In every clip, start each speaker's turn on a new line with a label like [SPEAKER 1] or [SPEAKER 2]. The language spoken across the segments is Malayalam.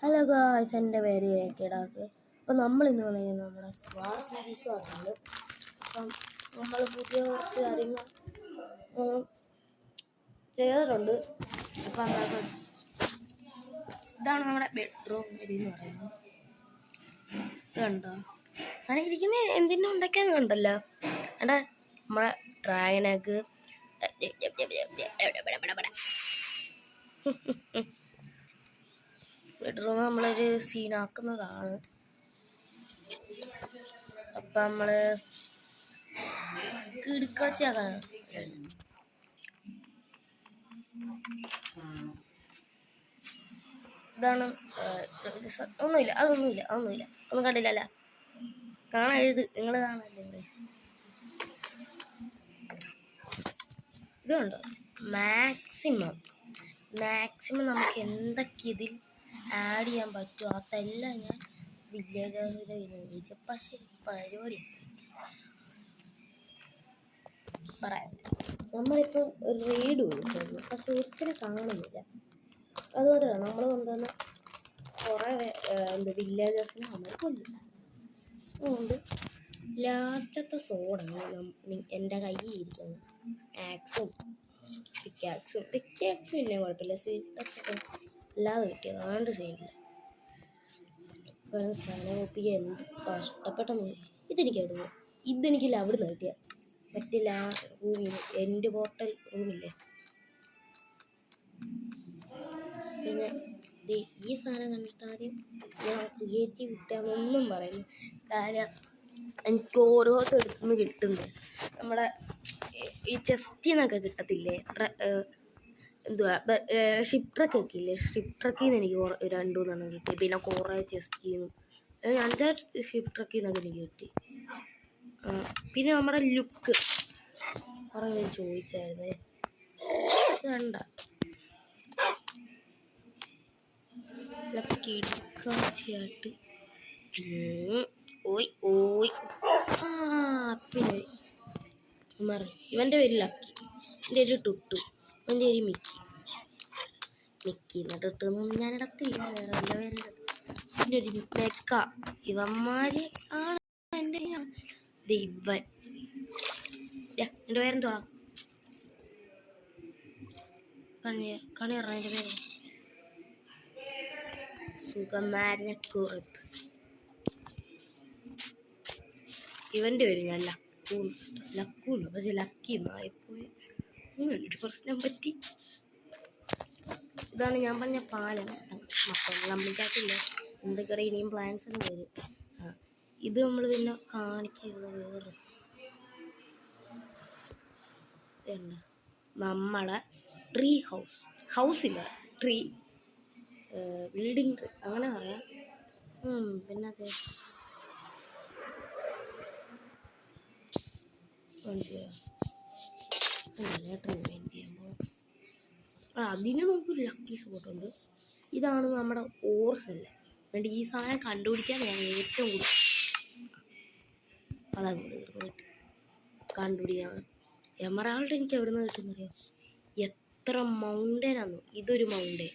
[SPEAKER 1] ഹലോ ഗായ്സ്, എൻ്റെ പേര് കേടാക്ക്. അപ്പോൾ നമ്മളിന്ന് പറയുന്നത് നമ്മുടെ സ്വാർ സീരീസ് ആണ്. അപ്പം നമ്മൾ പുതിയ കുറച്ച് കാര്യങ്ങൾ ചെയ്യാറുണ്ട്. അപ്പം അതൊക്കെ ഇതാണ് നമ്മുടെ ബെഡ്റൂം എന്ന് പറയുന്നത്. ഇത് കണ്ടോ സാധനം ഇരിക്കുന്ന എന്തിനും ഉണ്ടാക്കിയത് കണ്ടല്ലോ. അവിടെ നമ്മളെ ഡ്രാഗനൊക്കെ ബെഡ്റൂം നമ്മളൊരു സീനാക്കുന്നതാണ്. അപ്പം നമ്മൾ കിടക്കാച്ചാക്കാണ്. ഇതാണ് ഒന്നുമില്ല ഒന്നും കണ്ടില്ലല്ല. കാണാൻ എഴുത് നിങ്ങൾ കാണല്ലേ. ഇതുണ്ടോ മാക്സിമം നമുക്ക് എന്തൊക്കെ ഇതിൽ ആഡ് ചെയ്യാൻ പറ്റുമോ അതെല്ലാം ഞാൻ വില്ലേജസിലെ ചോദിച്ചു. പക്ഷെ പരിപാടി പറയാം. നമ്മളിപ്പോൾ റെയ്ഡ് വിളിച്ചായിരുന്നു, പക്ഷെ ഒത്തിരി കാണുന്നില്ല. അതുകൊണ്ടാണ് നമ്മൾ കൊണ്ടുവന്ന കുറേ വില്ലേജസിനെ നമ്മൾ കൊല്ലില്ല. അതുകൊണ്ട് ലാസ്റ്റത്തെ സോഡാണ് എൻ്റെ കയ്യിൽ ഇരിക്കുന്നത്. ആക്സും പിക്കാക്സും പിന്നെ കുഴപ്പമില്ല. സീറ്റൊക്കെ അല്ലാതെ കിട്ടിയത് അതുകൊണ്ട് ചെയ്യില്ല. സാധനം ഒപ്പിക്കുക എന്ത് കഷ്ടപ്പെട്ടെന്ന്. ഇതെനിക്കില്ല അവിടുന്ന് കിട്ടിയ പറ്റില്ല. റൂമിൽ എൻ്റെ പോർട്ടൽ റൂമില്ലേ. പിന്നെ ഈ സാധനം കണ്ടിട്ടാദ്യം ഞാൻ ക്രിയേറ്റീവ് കിട്ടാന്നൊന്നും പറയുന്നു. കാര്യം എനിക്ക് ഓരോരുത്തടുത്തുനിന്ന് കിട്ടുന്നത് നമ്മുടെ ഈ ചെസ്റ്റിൽ നിന്നൊക്കെ കിട്ടത്തില്ലേ. എന്തുവാ ഷിപ്ട്രക്കൊക്കെ ഇല്ലേ, ഷിപ്ട്രക്കിൽ നിന്ന് എനിക്ക് 2-3 കിട്ടി. പിന്നെ കുറേ ചെസ്റ്റിൽ നിന്നും 5-6 ഷിപ്ട്രക്കിൽ നിന്നൊക്കെ എനിക്ക് കിട്ടി. പിന്നെ നമ്മുടെ ലുക്ക് കുറേ പേര് ചോദിച്ചായിരുന്നേ. ഇത് കണ്ട കിടക്കാച്ചിയായിട്ട് പിന്നെ ഇവൻ്റെ പേര് ലക്കി, എൻ്റെ ഒരു ടുട്ടു, എൻ്റെ ഒരു മിക്കി ടുട്ടൊന്നും ഞാൻ ഇടത്തില്ല, വേറെ വല്ല പേര്. എൻ്റെ ഒരു മെക്ക. ഇവന്മാര് ആണ് എൻ്റെ ഇവൻ. എൻ്റെ പേരെന്തോടാ കണി പറഞ്ഞ എൻ്റെ പേര് സുഖമാരക്കുറിപ്പ്. ഇവൻ്റെ പേര് ഞാൻ ലക്കൂന്ന്, പക്ഷെ ലക്കി എന്നായിപ്പോയി. ഒരു പ്രശ്നം പറ്റി. ഇതാണ് ഞാൻ പറഞ്ഞ പാലം. കംപ്ലീറ്റായിട്ടില്ല, എന്തൊക്കെ ഇനിയും പ്ലാൻസ് ഒക്കെ വരും. ഇത് നമ്മൾ പിന്നെ കാണിക്കരുത്. വേറെ നമ്മളെ ട്രീ ഹൗസില്ല ട്രീ ബിൽഡിംഗ് ട്രീ അങ്ങനെ പറയാം. പിന്നെ അതെ അതിന് നമുക്കൊരു ലക്കി സ്പോട്ടുണ്ട്. ഇതാണ് നമ്മുടെ ഓർസല്ല. എന്നിട്ട് ഈ സാധനം കണ്ടുപിടിക്കാൻ ഞാൻ ഏറ്റവും കൂടുതൽ അതങ്ങോട്ട് കണ്ടുപിടിക്കാൻ. എമറാൾഡ് എനിക്ക് എവിടെ നിന്ന് കിട്ടുന്നറിയാം. എത്ര മൗണ്ടനാണ്. ഇതൊരു മൗണ്ടൻ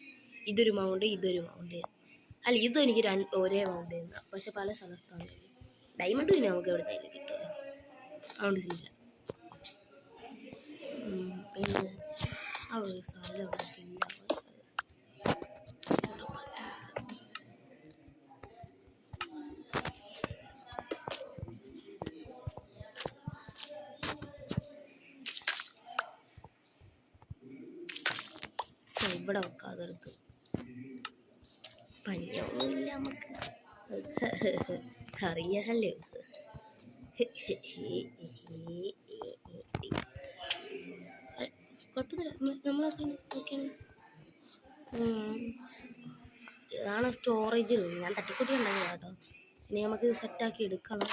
[SPEAKER 1] അല്ല, ഇതും എനിക്ക് ഒരേ മൗണ്ടൻ, പക്ഷെ പല സ്ഥലത്താണ്. ഡയമണ്ട് പിന്നെ നമുക്ക് എവിടെ നിന്ന് കിട്ടുമല്ലോ, അതുകൊണ്ട് ശരിയില്ല. പിന്നെ അവിടെ ഒരു സ്ഥലം ഇവിടെ വെക്കാതെടുത്ത് പഞ്ഞൊന്നുമില്ല നമുക്ക്, അറിയാമല്ലോ. കുഴപ്പമൊന്നുമില്ല, നമ്മളൊക്കെ നോക്കിയാണ്. ഇതാണ് സ്റ്റോറേജ് റൂം. ഞാൻ തട്ടിക്കുട്ടി ഉണ്ടാക്കി കേട്ടോ. ഇനി നമുക്ക് സെറ്റാക്കി എടുക്കണം.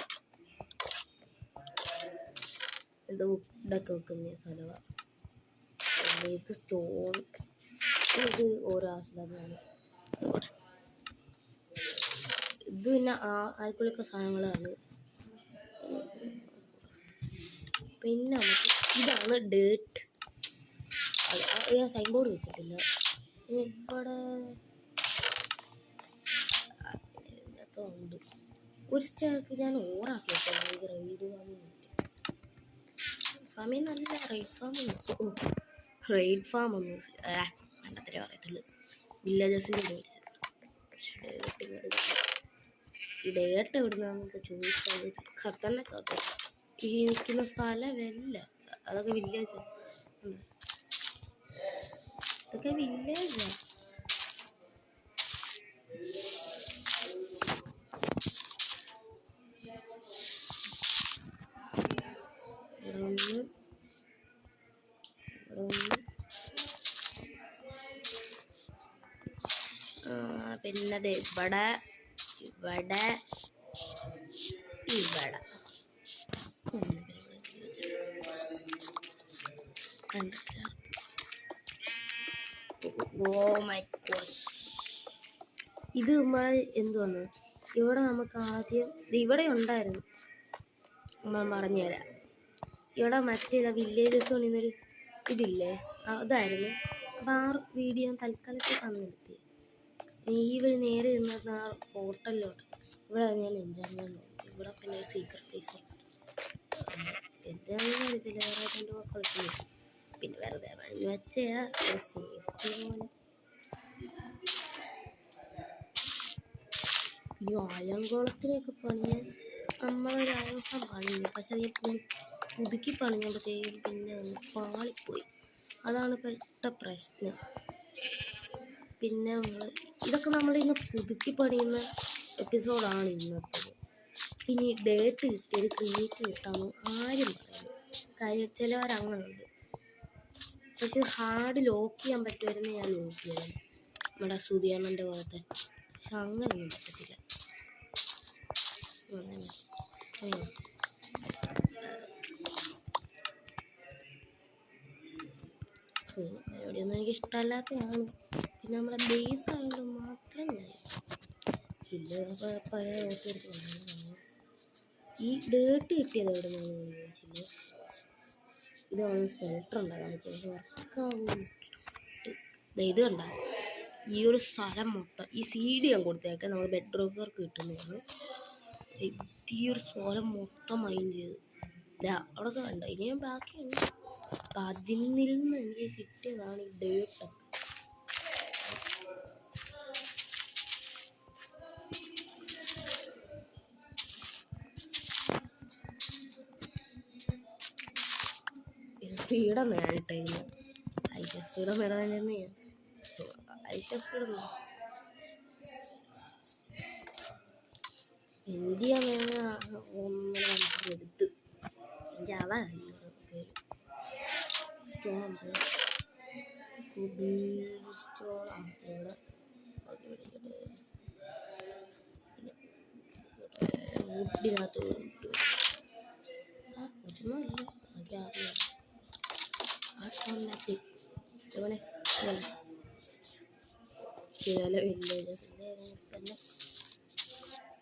[SPEAKER 1] ഇത് വുഡൊക്കെ വെക്കുന്ന സ്ഥലമാണ്. ഇത് സ്റ്റോൺ, ഇത് ഓരോ ആവശ്യമാണ്. ഇത് പിന്നെ ആൾക്കുള്ളൊക്കെ സാധനങ്ങളാണ്. പിന്നെ നമുക്ക് ഇതാണ് ഡേർട്ട്. ഞാൻ സൈൻ ബോർഡ് വെച്ചിട്ടില്ല. ഇവിടെ ഉണ്ട്. ഒരു സ്റ്റാക്ക് ഞാൻ ഓറാക്കി വെച്ചത് റെയ്ഡ് ഫാമിൽ നല്ല റെയ്ഡ് ഫാം റെയ്ഡ് ഫാം ഒന്ന് കണ്ടത്തിലേ പറയത്തുള്ളൂ. വില്ലേജസിൻ്റെ മേടിച്ചത്. ഡേട്ട് എവിടുന്നാന്നൊക്കെ ചോദിച്ചാൽ ഖത്തറിനൊക്കെ ഈ നിൽക്കുന്ന സ്ഥലമല്ല, അതൊക്കെ വില്ലേജ്. ഇതൊക്കെ വില്ലേജാണ്. പിന്നെ ഇവിടെ ഇവിടെ ഇവിടെ ഓ മൈ ഗോഡ്, ഇത് നമ്മളെ എന്തുവന്ന് ഇവിടെ നമുക്ക് ആദ്യം ഇവിടെ ഉണ്ടായിരുന്നു. ഞാൻ പറഞ്ഞുതരാം. ഇവിടെ മറ്റേ വില്ലേജസ് കൊണ്ടിരുന്നൊരു ഇതില്ലേ, അതായിരുന്നു. അപ്പം ആ വീഡിയോ തൽക്കാലത്തിൽ തന്നെടുത്തി. ഈ വഴി നേരെ നിന്നിരുന്ന ആ ഹോട്ടലിലോട്ട് ഇവിടെ ഞാൻ എൻജോയ്മെൻറ്റ്. ഇവിടെ പിന്നെ ഒരു സീക്രട്ട് പ്ലേസ് എന്താണെന്ന് അറിയത്തില്ല. വേറെ രണ്ട് മക്കളൊക്കെ പിന്നെ വെറുതെ വഴി വെച്ചാൽ ഒരു സേഫ്റ്റി പോലെ. ഈ ആയംകുളത്തിനൊക്കെ പണിയാൻ നമ്മളൊരു ആയുധം പണിഞ്ഞു. പക്ഷെ അത് പുതുക്കി പണിഞ്ഞപ്പോഴത്തേക്കും പിന്നെ പാളിപ്പോയി. അതാണ് പെട്ട പ്രശ്നം. പിന്നെ ഇതൊക്കെ നമ്മളിന്ന് പുതുക്കി പണിയുന്ന എപ്പിസോഡാണ് ഇന്നത്തെ. പിന്നെ ഈ ഡേറ്റ് കിട്ടിയത് ക്രിയേറ്റ് കിട്ടാമെന്ന് ആരും പറയുന്നു. കാര്യം ചിലവരങ്ങനുണ്ട്. പക്ഷെ ഹാർഡ് ലോക്ക് ചെയ്യാൻ പറ്റുമായിരുന്നു. ഞാൻ ലോക്ക് ചെയ്തത് നമ്മുടെ സുധിയണ്ണൻ്റെ പോലത്തെ. പക്ഷെ അങ്ങനെയൊന്നും പറ്റത്തില്ല. പരിപാടിയൊന്നും എനിക്ക് ഇഷ്ടമല്ലാത്തതാണ്. പിന്നെ നമ്മുടെ ബേസ് ആയതുകൊണ്ട് മാത്രം ഞാൻ ഇല്ല പഴയ ഓർത്തെടുത്ത് ഈ ഡേട്ട് കിട്ടിയത് എവിടെ നിന്നാണ് ചോദിച്ചില്ലേ. ഇതാണ് ഷെൽട്ടർ ഉണ്ടാകാൻ പറ്റിയത്. വർക്കാവും ഇത് കണ്ട ഈ ഒരു സ്ഥലം മൊത്തം ഈ CD ഞാൻ കൊടുത്തേക്കാൻ നമ്മൾ ബെഡ്റോക്കർക്ക് കിട്ടുന്നതാണ്. ഈ ഒരു സ്ഥലം മൊത്തം മൈൻഡ് ചെയ്ത് അവിടെയൊക്കെ കണ്ട. ഇനി ഞാൻ ബാക്കിയുണ്ട്. അപ്പം അതിൽ നിന്ന് എനിക്ക് കിട്ടിയതാണ് ഈ ഡേട്ടൊക്കെ. സ്പീഡം വേണ്ടിട്ടായിരുന്നു. ഐശ സ്പീഡം വേണം തന്നെ. ഐശ സ്പീഡം എന്ത് ചെയ്യാൻ വേണം. എടുത്ത് എനിക്ക് അതാ സ്റ്റോൺ ഇവിടെ വുഡിനകത്ത് ഒന്നുമില്ല.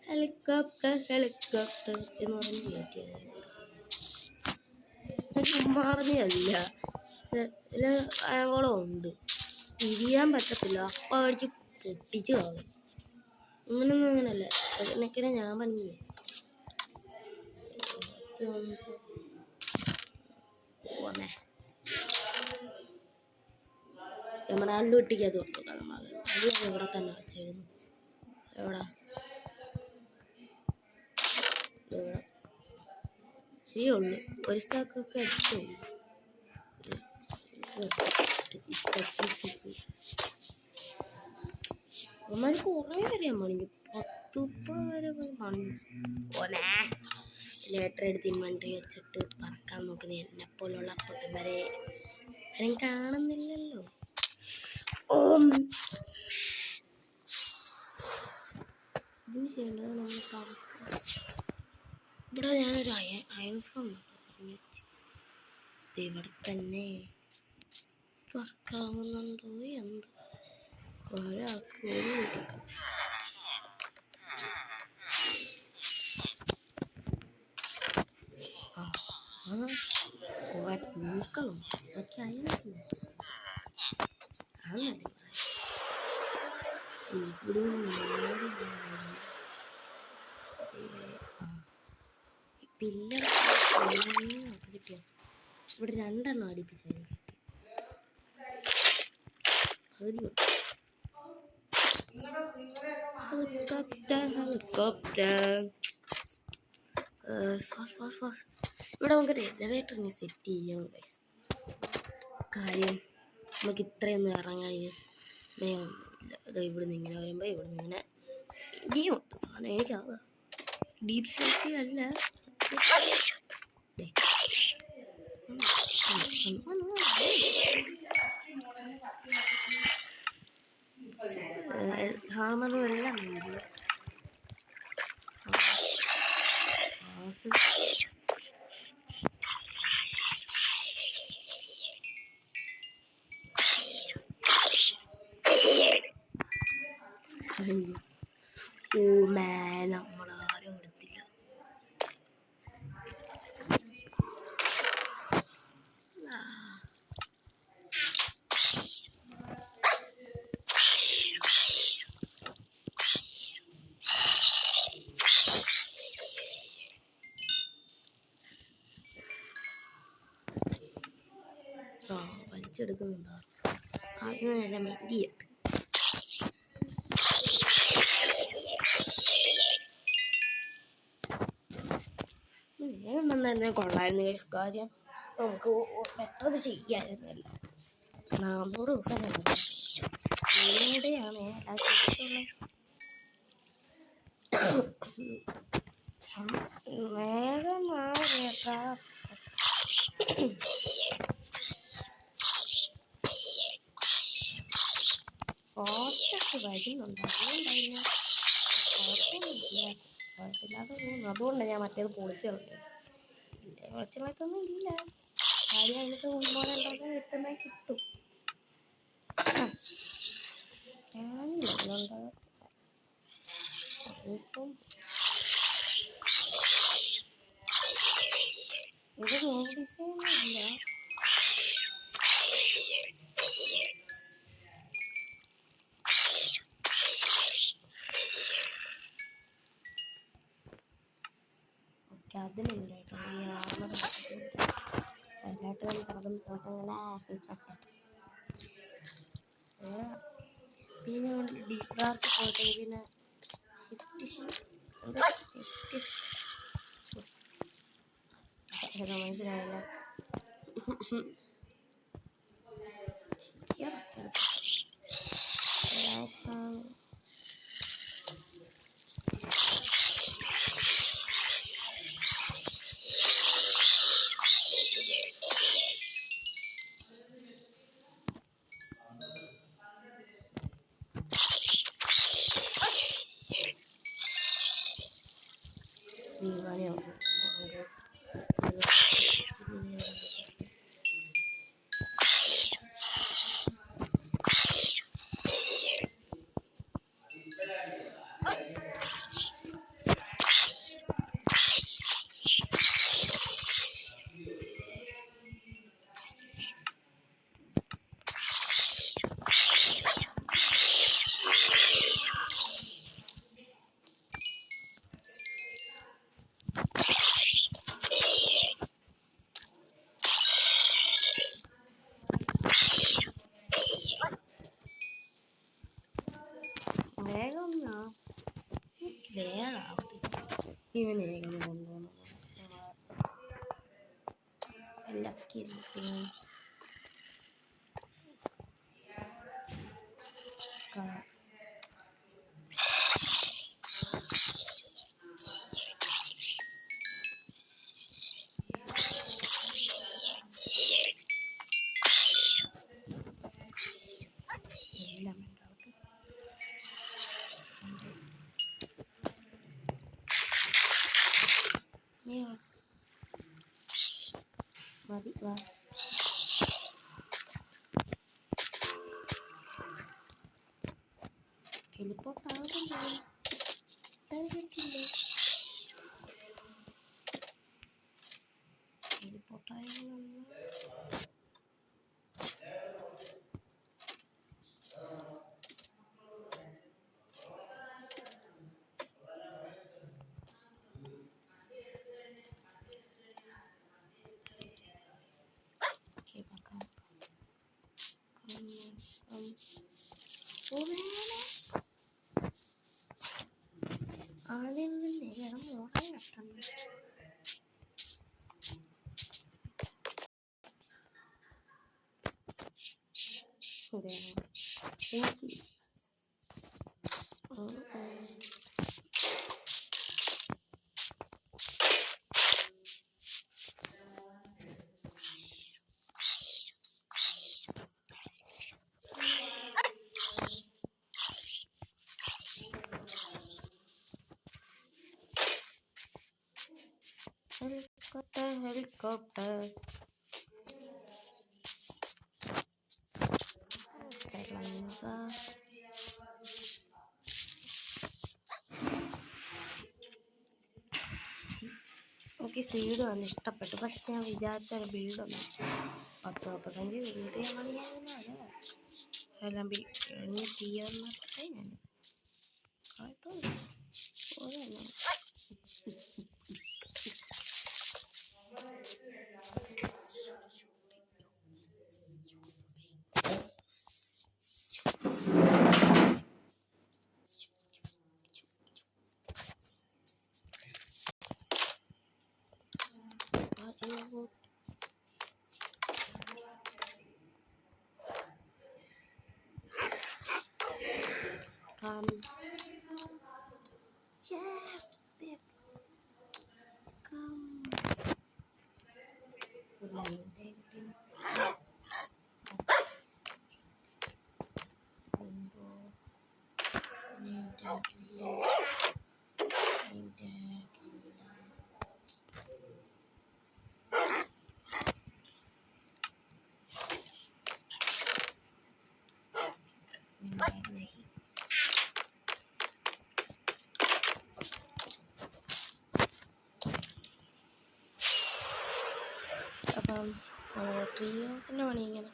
[SPEAKER 1] ഹെലികോപ്റ്റർ ഹെലികോപ്റ്റർ എന്ന് പറഞ്ഞ് കയറ്റിയത് പറഞ്ഞല്ല. അയങ്കോളം ഉണ്ട്. തിരിയാൻ പറ്റത്തില്ല. അപ്പം അടിച്ച് പൊട്ടിച്ച് കളയും. അങ്ങനൊന്നും അങ്ങനല്ല. എന്നൊക്കെ ഞാൻ പണിയേ പോന്നേ. എമറാൾഡ് വെട്ടിക്കത് കൊടുക്കാം. നമുക്ക് അത് ഇവിടെ തന്നെ വെച്ചേക്കുന്നു. എവിടെ ശരിയുള്ളു. ഒരു സ്റ്റാക്കൊക്കെ അടിച്ചുള്ളൂ. അമ്മ കുറേ വരെ ഞാൻ പണിഞ്ഞു. 10 വരെ പണിഞ്ഞു. പോന്നേ. ലേറ്റർ എടുത്ത് ഇൻവെൻട്രി വെച്ചിട്ട് പറക്കാൻ നോക്കുന്ന എന്നെപ്പോലുള്ള പൊട്ടൻ വരെ ആരും കാണുന്നില്ലല്ലോ. ഇതിന് ചെയ്യേണ്ടത് നമ്മൾ ഇവിടെ ഞാനൊരു അയൺ ഫോം ഇവിടെ തന്നെ വർക്കാവുന്നുണ്ടോ എന്ത് ഒരാൾക്ക് ഒരു കുറെ പൂക്കളും ഒക്കെ ആയിരുന്നു. ഇവിടെ പില്ലർ കിട്ടിയോ? ഇവിടെ 2 എണ്ണം അടിപ്പിച്ചാൽ ഇവിടെ നമുക്ക് എലവേറ്ററിന് സെറ്റ് ചെയ്യാം. കാര്യം നമുക്ക് ഇത്രയൊന്നും ഇറങ്ങാൻ ഇവിടുന്ന് ഇങ്ങനെ വരുമ്പോൾ ഇവിടുന്ന് ഇങ്ങനെ ഇനിയുണ്ട് സാധനം. എനിക്കാവുക ഡീപ് സേഫ്റ്റി അല്ല. ഹാമറും എല്ലാം ഉണ്ട്. ഓ മാൻ, നമ്മളാരും എടുത്തില്ല. വലിച്ചെടുക്കുന്നുണ്ടോ? അതിനെല്ലാം മതിയ. വേഗം തന്നെ കൊള്ളായിരുന്നു കാര്യം. നമുക്ക് പെട്ടെന്ന് ചെയ്യാമായിരുന്നല്ലോ. 400 ദിവസം ഇവിടെയാണ് എല്ലാ വേഗം കേട്ടാ ഫാസ്റ്റൊക്കെ വരുന്നുണ്ട്. അതുകൊണ്ടായിരുന്നു കുഴപ്പമില്ലാതെ പോകുന്നു. അതുകൊണ്ടാണ് ഞാൻ മറ്റേത് പൊളിച്ച് കളഞ്ഞത്. പൊളിച്ച് കളത്തൊന്നും ഇല്ല. കാര്യം അതിനൊക്കെ മുമ്പോട്ടുണ്ടോ കിട്ടുന്ന കിട്ടും. ഞാനില്ലുണ്ട് അതിപ്പം ഇത് നോട്ടീസൊന്നുമില്ല. അതിലുണ്ടായിട്ടോ ഈ പിന്നെ ഡീപ് ഡാർക്ക് പോയിട്ട് പിന്നെ മനസ്സിലായില്ല. ഇവനെ കൊണ്ടുപോകണം. ലക്കി മതി വാ. ടെലിപ്പോർട്ടാകുന്നില്ലേ? ടെലിപ്പോർട്ടായിരുന്നു. ആദ്യം തന്നെ മോഹൻ കഷ്ടം helicopter. എനിക്ക് സീഡ് വന്ന് ഇഷ്ടപ്പെട്ടു, പക്ഷെ ഞാൻ വിചാരിച്ച ഒരു ബിൽഡൊന്നും 10-35 ബിൽഡ് ചെയ്യാൻ മതിയാകുന്നതല്ലേ. എല്ലാം എണ്ണി തീർന്നപ്പോഴേ ഞാൻ കുഴപ്പമില്ല. അപ്പം ട്രീ ഹൗസിൻ്റെ പണി ഇങ്ങനെ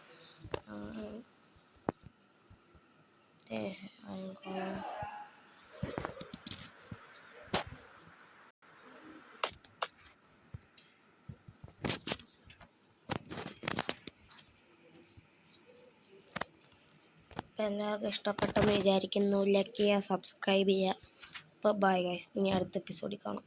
[SPEAKER 1] എല്ലാവർക്കും ഇഷ്ടപ്പെട്ടെന്ന് വിചാരിക്കുന്നു. ലൈക്ക് ചെയ്യുക, സബ്സ്ക്രൈബ് ചെയ്യുക. അപ്പോൾ ബൈ ഗൈസ്, ഇനി അടുത്ത എപ്പിസോഡിൽ കാണാം.